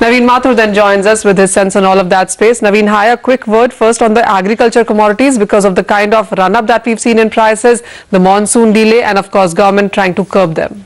Naveen Mathur then joins us with his sense on all of that space. Naveen, hi, a quick word first on the agriculture commodities because of the kind of run-up that we've seen in prices, the monsoon delay and of course government trying to curb them.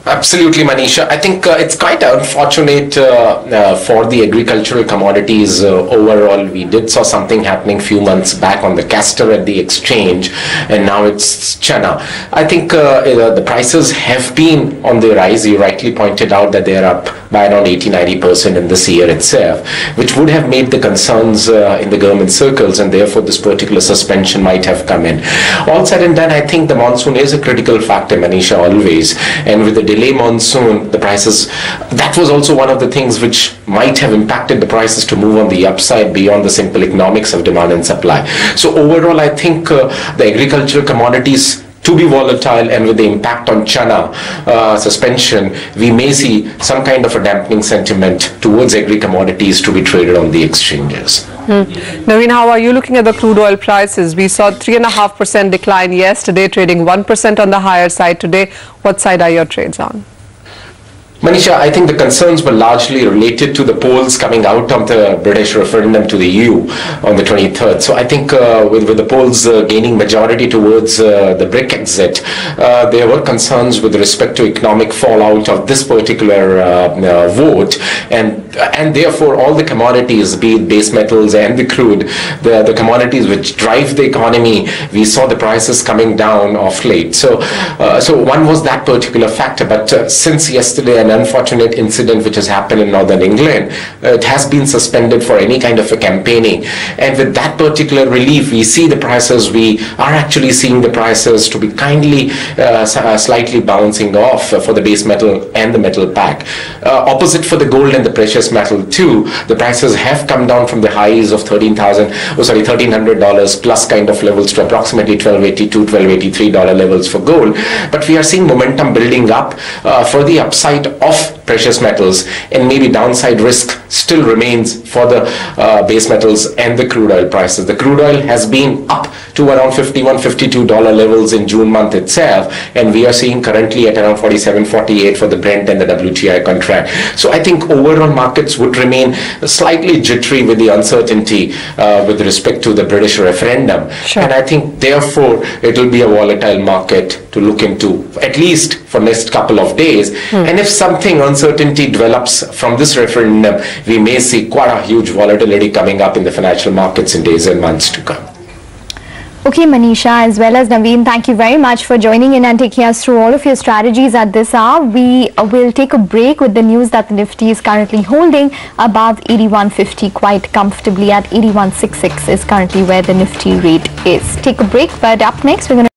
Absolutely, Manisha. I think it's quite unfortunate for the agricultural commodities overall. We did saw something happening few months back on the castor at the exchange, and now it's chana. I think the prices have been on the rise. You rightly pointed out that they are up by around 80-90% in this year itself, which would have made the concerns in the government circles, and therefore this particular suspension might have come in. All said and done, I think the monsoon is a critical factor, Manisha, always, and with the delay monsoon, the prices, that was also one of the things which might have impacted the prices to move on the upside beyond the simple economics of demand and supply. So overall, I think the agricultural commodities to be volatile, and with the impact on chana suspension, we may see some kind of a dampening sentiment towards agri-commodities to be traded on the exchanges. Naveen, how are you looking at the crude oil prices? We saw 3.5% decline yesterday, trading 1% on the higher side today. What side are your trades on? Manisha, I think the concerns were largely related to the polls coming out of the British referendum to the EU on the 23rd. So I think with the polls gaining majority towards the BRIC exit, there were concerns with respect to economic fallout of this particular vote, and therefore all the commodities, be it base metals and the crude, the commodities which drive the economy, we saw the prices coming down of late. So one was that particular factor, but since yesterday an unfortunate incident which has happened in northern England, it has been suspended for any kind of a campaigning, and with that particular relief we see the prices, we are actually seeing the prices to be kindly slightly bouncing off for the base metal and the metal pack. Opposite for the gold and the precious metal too, the prices have come down from the highs of $1,300 plus kind of levels to approximately $1,282, $1,283 levels for gold, but we are seeing momentum building up for the upside of precious metals, and maybe downside risk still remains for the base metals and the crude oil prices. The crude oil has been up to around $51, $52 levels in June month itself, and we are seeing currently at around 47, 48 for the Brent and the WTI contract. So I think overall markets would remain slightly jittery with the uncertainty with respect to the British referendum. Sure. And I think therefore it will be a volatile market to look into, at least for next couple of days. And if something uncertainty develops from this referendum, we may see quite a huge volatility coming up in the financial markets in days and months to come. Okay, Manisha, as well as Naveen, thank you very much for joining in and taking us through all of your strategies at this hour. We will take a break with the news that the Nifty is currently holding above 8150 quite comfortably at 8166 is currently where the Nifty rate is. Take a break, but up next we're going to